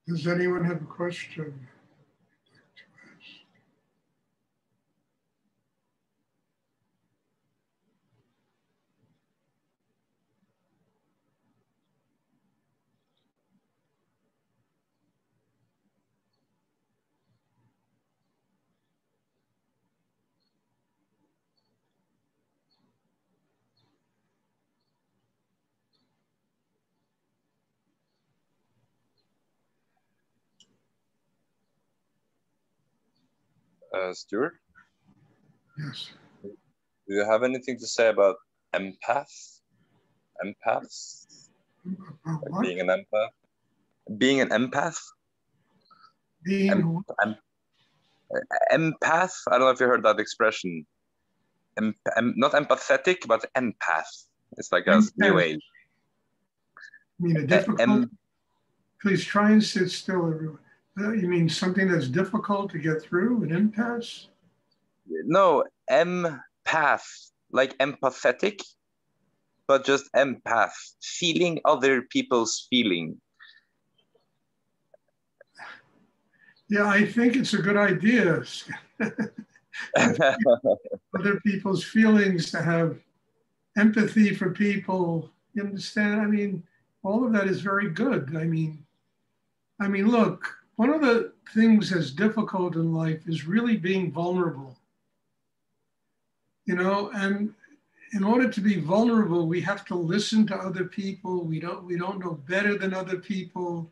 Does anyone have a question? Stuart? Yes. Do you have anything to say about empaths? About Like what? being an empath? Being an empath? Being Empath? I don't know if you heard that expression. Not empathetic, but empath. It's like a new age. You mean a difficult? Please try and sit still, everyone. You mean something that's difficult to get through, an impasse? No, empath, like empathetic, but just empath, feeling other people's feeling. Yeah, I think it's a good idea. Other people's feelings, to have empathy for people. You understand? I mean, all of that is very good. I mean, look, one of the things that's difficult in life is really being vulnerable. And in order to be vulnerable, we have to listen to other people. We don't know better than other people.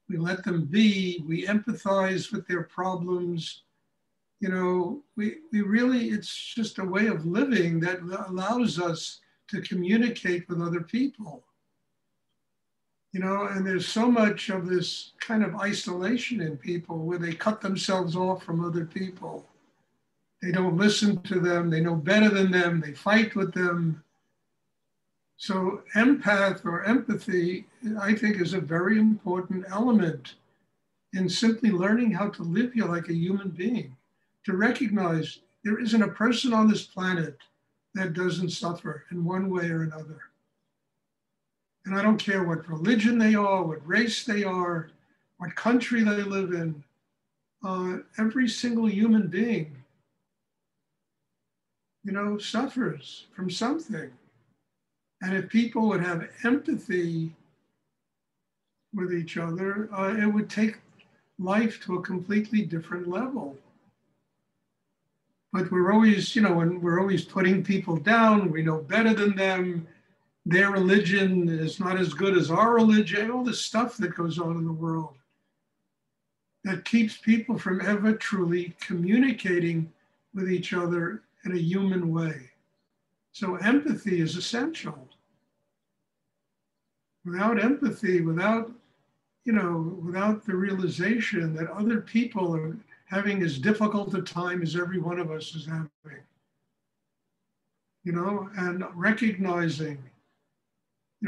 We let them be. We empathize with their problems. We really, it's just a way of living that allows us to communicate with other people. And there's so much of this kind of isolation in people where they cut themselves off from other people. They don't listen to them. They know better than them. They fight with them. So empath or empathy, I think, is a very important element in simply learning how to live here like a human being, to recognize there isn't a person on this planet that doesn't suffer in one way or another. And I don't care what religion they are, what race they are, what country they live in. Every single human being, suffers from something. And if people would have empathy with each other, it would take life to a completely different level. But we're always, when we're always putting people down, we know better than them. Their religion is not as good as our religion, all this stuff that goes on in the world that keeps people from ever truly communicating with each other in a human way. So empathy is essential. Without empathy, without the realization that other people are having as difficult a time as every one of us is having, and recognizing,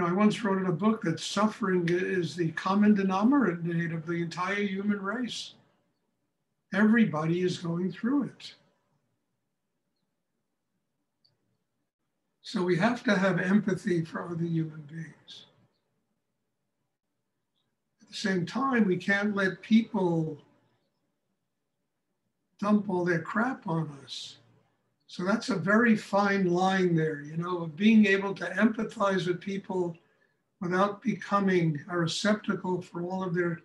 I once wrote in a book that suffering is the common denominator of the entire human race. Everybody is going through it. So we have to have empathy for other human beings. At the same time, we can't let people dump all their crap on us. So that's a very fine line there, of being able to empathize with people without becoming a receptacle for all of their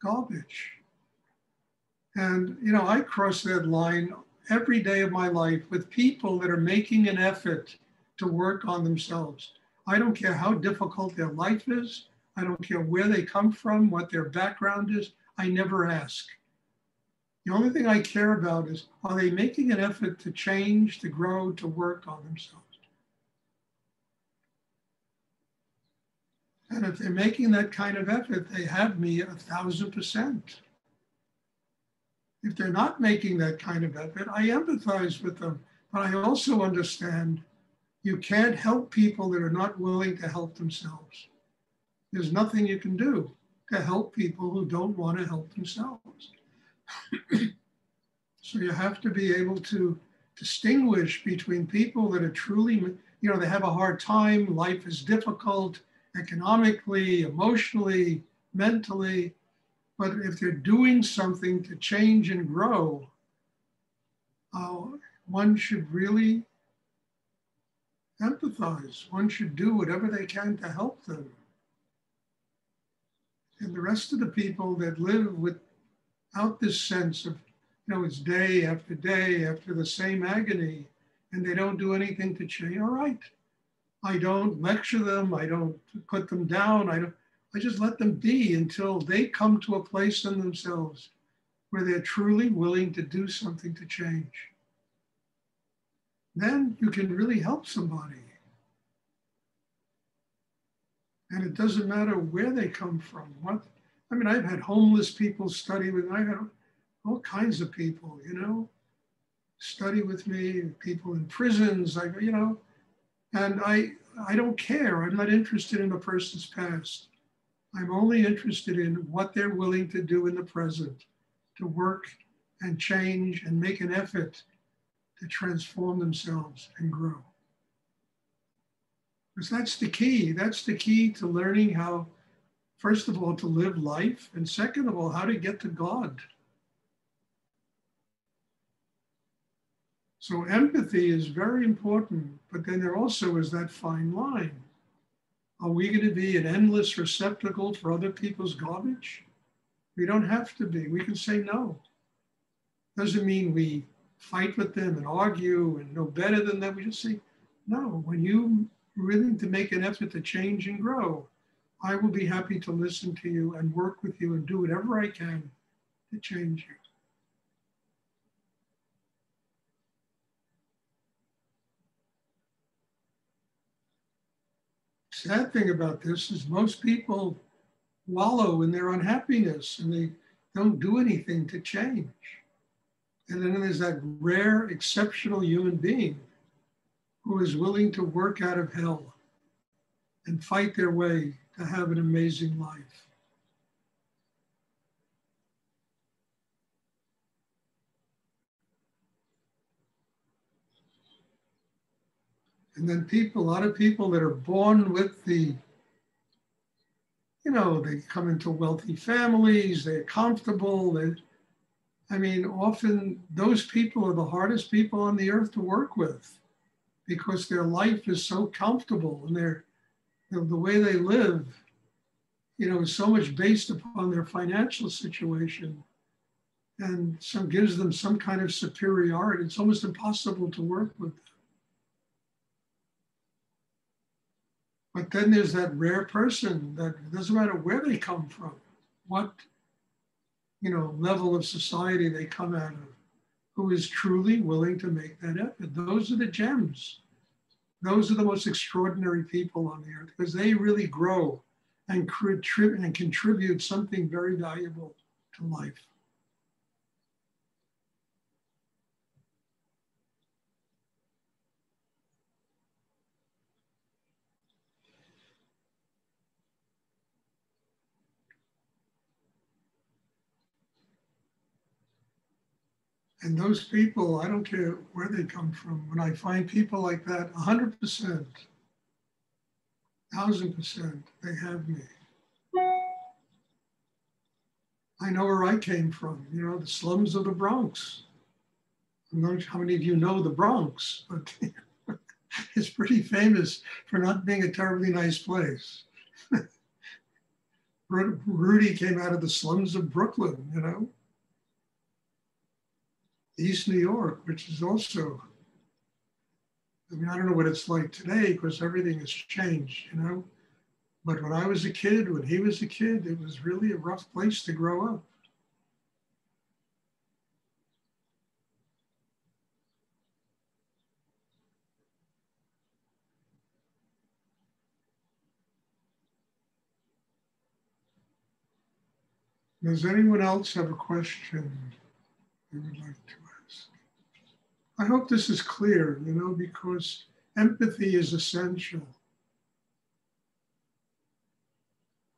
garbage. And, I cross that line every day of my life with people that are making an effort to work on themselves. I don't care how difficult their life is. I don't care where they come from, what their background is. I never ask. The only thing I care about is, are they making an effort to change, to grow, to work on themselves? And if they're making that kind of effort, they have me 1,000%. If they're not making that kind of effort, I empathize with them. But I also understand you can't help people that are not willing to help themselves. There's nothing you can do to help people who don't want to help themselves. So you have to be able to distinguish between people that are truly, they have a hard time, life is difficult, economically, emotionally, mentally, But if they're doing something to change and grow, one should really empathize. One should do whatever they can to help them. And the rest of the people that live without this sense of, it's day after the same agony, and they don't do anything to change. All right, I don't lecture them. I don't put them down. I just let them be until they come to a place in themselves where they're truly willing to do something to change. Then you can really help somebody. And it doesn't matter where they come from. I've had homeless people study with me. I've had all kinds of people, study with me, people in prisons, and I don't care. I'm not interested in a person's past. I'm only interested in what they're willing to do in the present, to work and change and make an effort to transform themselves and grow. Because that's the key. That's the key to learning how, first of all, to live life, and second of all, how to get to God. So empathy is very important, but then there also is that fine line. Are we going to be an endless receptacle for other people's garbage? We don't have to be. We can say no. Doesn't mean we fight with them and argue and know better than them. We just say, no, when you're willing to make an effort to change and grow, I will be happy to listen to you and work with you and do whatever I can to change you. Sad thing about this is most people wallow in their unhappiness and they don't do anything to change. And then there's that rare, exceptional human being who is willing to work out of hell and fight their way to have an amazing life. And then a lot of people that are born with they come into wealthy families, they're comfortable. Often those people are the hardest people on the earth to work with because their life is so comfortable and the way they live, is so much based upon their financial situation and gives them some kind of superiority. It's almost impossible to work with them. But then there's that rare person that it doesn't matter where they come from, what level of society they come out of, who is truly willing to make that effort. Those are the gems. Those are the most extraordinary people on the earth because they really grow and contribute something very valuable to life. And those people, I don't care where they come from. When I find people like that, 100%, 1000%, they have me. I know where I came from, the slums of the Bronx. I don't know how many of you know the Bronx, but it's pretty famous for not being a terribly nice place. Rudy came out of the slums of Brooklyn, East New York, which is also, I don't know what it's like today because everything has changed, But when I was a kid, when he was a kid, it was really a rough place to grow up. Does anyone else have a question they would like to ask? I hope this is clear, because empathy is essential.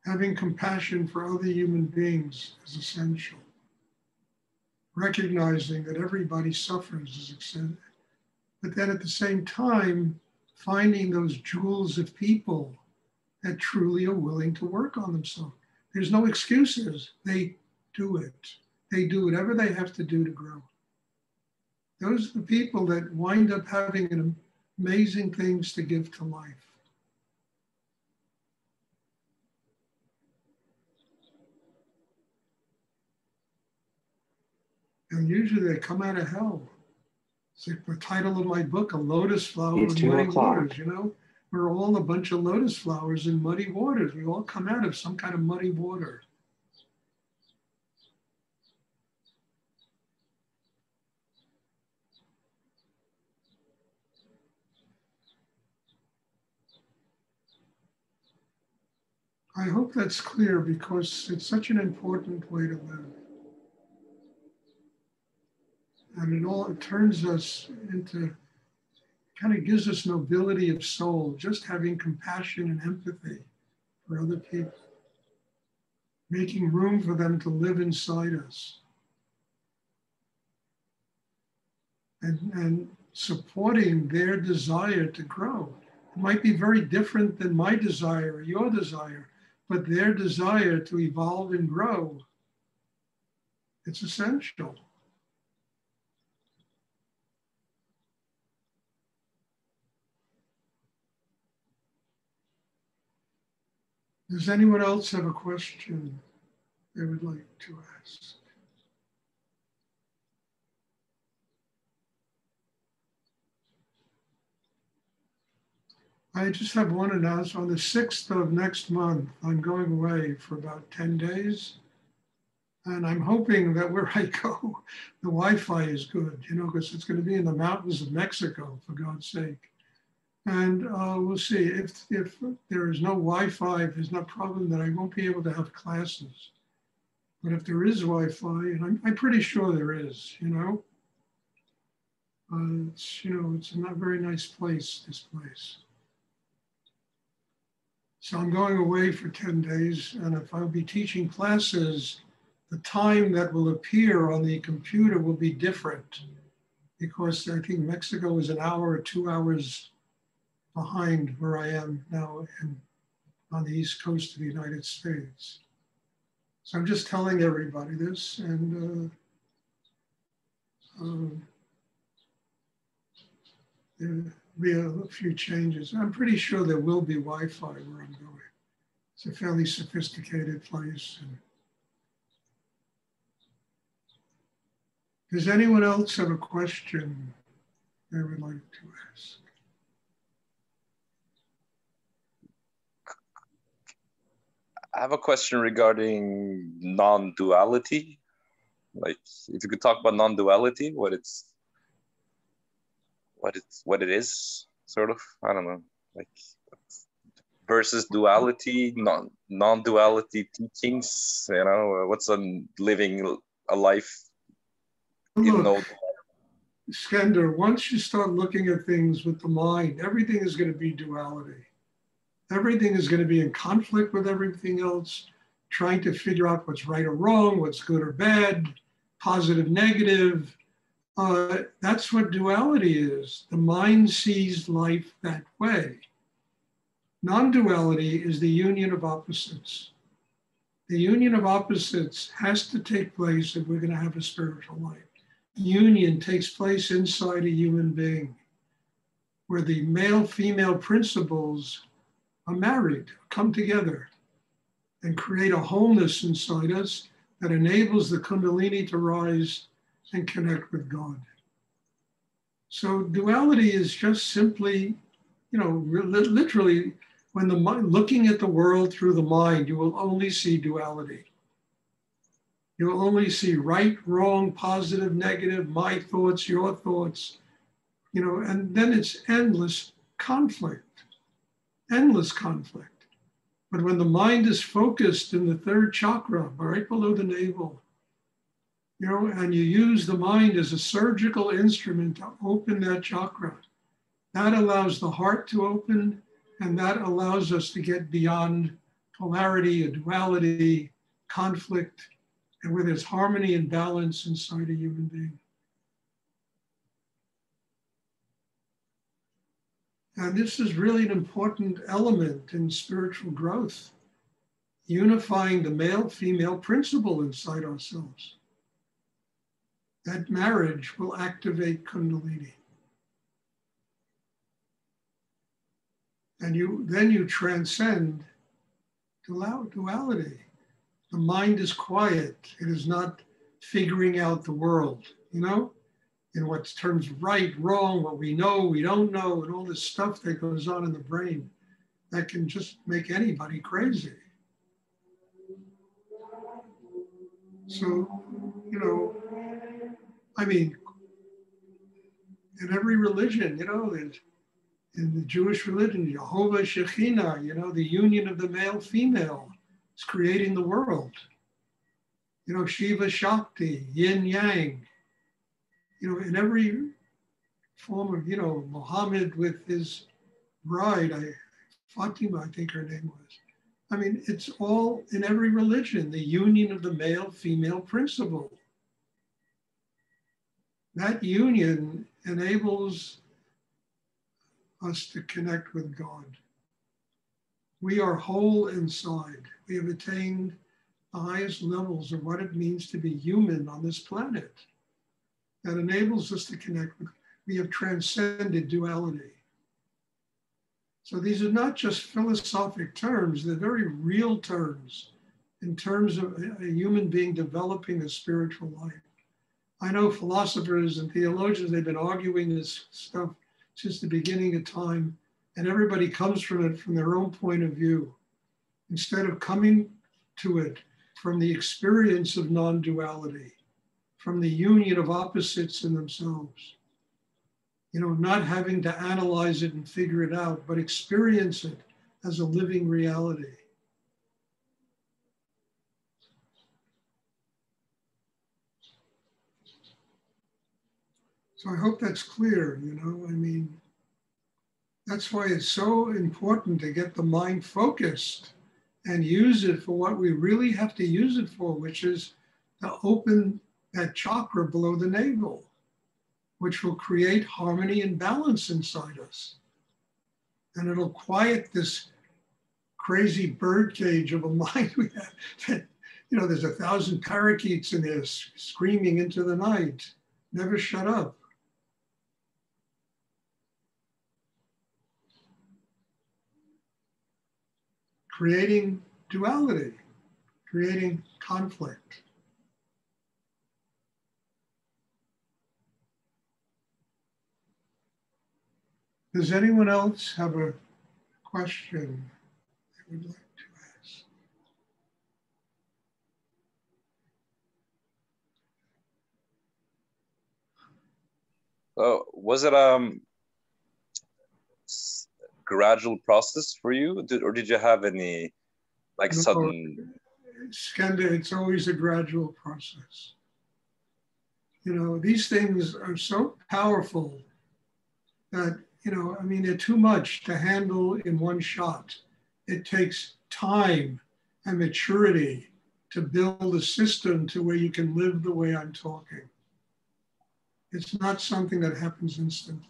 Having compassion for other human beings is essential. Recognizing that everybody suffers is essential. But then at the same time, finding those jewels of people that truly are willing to work on themselves. There's no excuses. They do it. They do whatever they have to do to grow. Those are the people that wind up having amazing things to give to life. And usually they come out of hell. It's like the title of my book, A Lotus Flower in Muddy Waters, you know? We're all a bunch of lotus flowers in muddy waters. We all come out of some kind of muddy water. I hope that's clear because it's such an important way to live. And it turns us into, kind of gives us nobility of soul, just having compassion and empathy for other people, making room for them to live inside us, and supporting their desire to grow. It might be very different than my desire or your desire, but their desire to evolve and grow, it's essential. Does anyone else have a question they would like to ask? I just have one announcement. On the 6th of next month, I'm going away for about 10 days. And I'm hoping that where I go, the Wi-Fi is good, you know, because it's going to be in the mountains of Mexico, for God's sake. And we'll see. If there is no Wi-Fi, if there's no problem, then I won't be able to have classes. But if there is Wi-Fi, and I'm pretty sure there is, you know, it's a not very nice place, this place. So I'm going away for 10 days, and if I'll be teaching classes, the time that will appear on the computer will be different because I think Mexico is an hour or 2 hours behind where I am now on the East Coast of the United States. So I'm just telling everybody this, and there'll be a few changes. I'm pretty sure there will be Wi-Fi where I'm going. It's a fairly sophisticated place. Does anyone else have a question they would like to ask? I have a question regarding non-duality. Like, if you could talk about non-duality, what it is, sort of. I don't know, like versus duality, non-duality teachings. You know, what's living a life in no. Skender, once you start looking at things with the mind, everything is going to be duality. Everything is going to be in conflict with everything else, trying to figure out what's right or wrong, what's good or bad, positive, negative. That's what duality is. The mind sees life that way. Non-duality is the union of opposites. The union of opposites has to take place if we're going to have a spiritual life. Union takes place inside a human being, where the male-female principles are married, come together, and create a wholeness inside us that enables the Kundalini to rise and connect with God. So duality is just simply, literally, when the mind, looking at the world through the mind, you will only see duality. You will only see right, wrong, positive, negative, my thoughts, your thoughts, and then it's endless conflict. But when the mind is focused in the third chakra, right below the navel, and you use the mind as a surgical instrument to open that chakra, that allows the heart to open, and that allows us to get beyond polarity, a duality, conflict, and where there's harmony and balance inside a human being. And this is really an important element in spiritual growth. unifying the male-female principle inside ourselves. That marriage will activate Kundalini. And then you transcend duality. The mind is quiet. It is not figuring out the world, you know, in what terms right, wrong, what we know, we don't know, and all this stuff that goes on in the brain that can just make anybody crazy. So, you know, I mean, in every religion, you know, in the Jewish religion, Jehovah Shekhinah, you know, the union of the male-female is creating the world. You know, Shiva Shakti, Yin Yang, you know, in every form of, you know, Muhammad with his bride, Fatima, I think her name was. I mean, it's all in every religion, the union of the male-female principle. That union enables us to connect with God. We are whole inside. We have attained the highest levels of what it means to be human on this planet. That enables us to connect with, we have transcended duality. So these are not just philosophic terms, they're very real terms in terms of a human being developing a spiritual life. I know philosophers and theologians, they've been arguing this stuff since the beginning of time, and everybody comes from it from their own point of view, instead of coming to it from the experience of non-duality, from the union of opposites in themselves. You know, not having to analyze it and figure it out, but experience it as a living reality. So I hope that's clear, you know, I mean, that's why it's so important to get the mind focused and use it for what we really have to use it for, which is to open that chakra below the navel, which will create harmony and balance inside us. And it'll quiet this crazy birdcage of a mind we have that, you know, there's 1,000 parakeets in there screaming into the night, never shut up. Creating duality, creating conflict. Does anyone else have a question they would like to ask? So was it gradual process for you, or did you have any like No, sudden? it's always a gradual process. You know, these things are so powerful that, you know, I mean, they're too much to handle in one shot. It takes time and maturity to build a system to where you can live the way I'm talking. It's not something that happens instantly.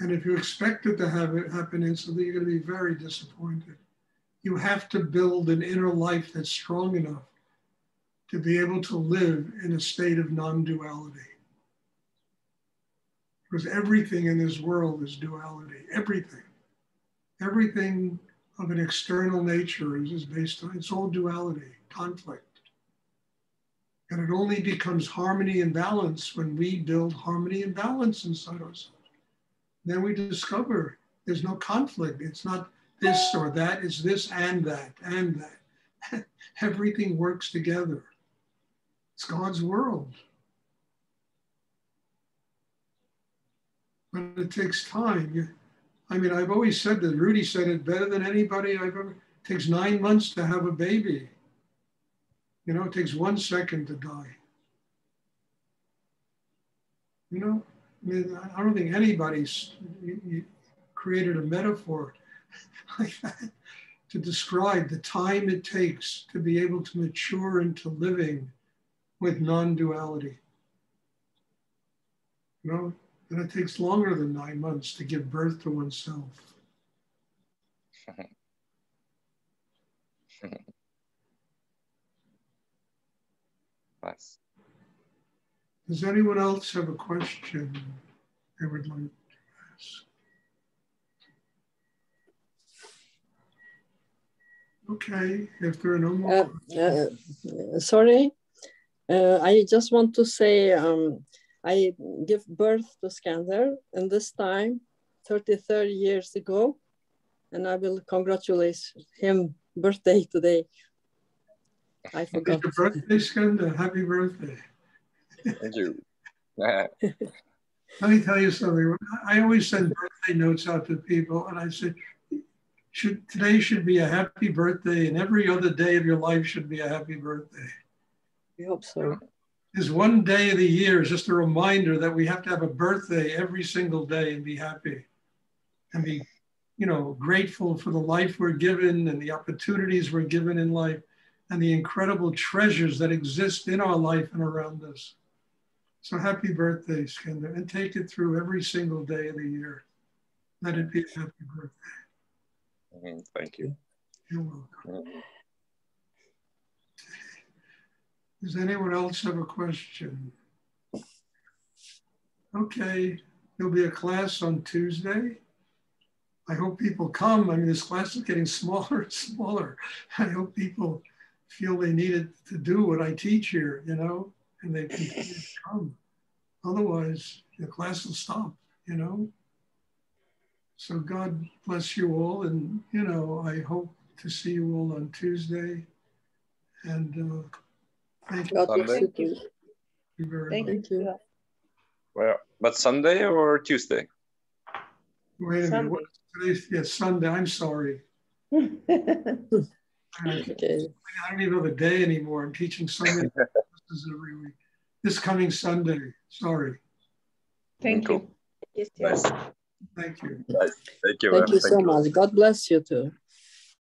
And if you expect it to have it happen instantly, you're going to be very disappointed. You have to build an inner life that's strong enough to be able to live in a state of non-duality. Because everything in this world is duality, everything. Everything of an external nature is based on, it's all duality, conflict. And it only becomes harmony and balance when we build harmony and balance inside ourselves. Then we discover there's no conflict. It's not this or that, it's this and that and that. Everything works together. It's God's world. But it takes time. I mean, I've always said that, Rudy said it better than anybody I've ever, it takes 9 months to have a baby. You know, it takes 1 second to die. You know, I mean, I don't think anybody's created a metaphor like that to describe the time it takes to be able to mature into living with non-duality. You know, and it takes longer than 9 months to give birth to oneself. Nice. Does anyone else have a question they would like to ask? Okay, if there are no more sorry, I just want to say I gave birth to Skander, and this time 33 years ago, and I will congratulate him birthday today. I forgot. Happy birthday, Skander. Happy birthday. Thank you. Let me tell you something. I always send birthday notes out to people, and I say, today should be a happy birthday, and every other day of your life should be a happy birthday. I hope so. There's one day of the year is just a reminder that we have to have a birthday every single day and be happy and be, grateful for the life we're given and the opportunities we're given in life and the incredible treasures that exist in our life and around us. So happy birthday, Skander, and take it through every single day of the year. Let it be a happy birthday. Thank you. You're welcome. Does anyone else have a question? Okay, there'll be a class on Tuesday. I hope people come. I mean, this class is getting smaller and smaller. I hope people feel they need it to do what I teach here, and they continue to come. Otherwise, the class will stop, So God bless you all. And, I hope to see you all on Tuesday. And thank you. God bless you too. Thank you very much. Thank you. Well, but Sunday or Tuesday? Wait a minute. What, today's, yes, Sunday. I'm sorry. Okay. I don't even know the day anymore. I'm teaching so many classes every week. This coming Sunday. Sorry. Thank you. Nice. Thank you. Nice. Thank you. Thank you so much. God bless you too.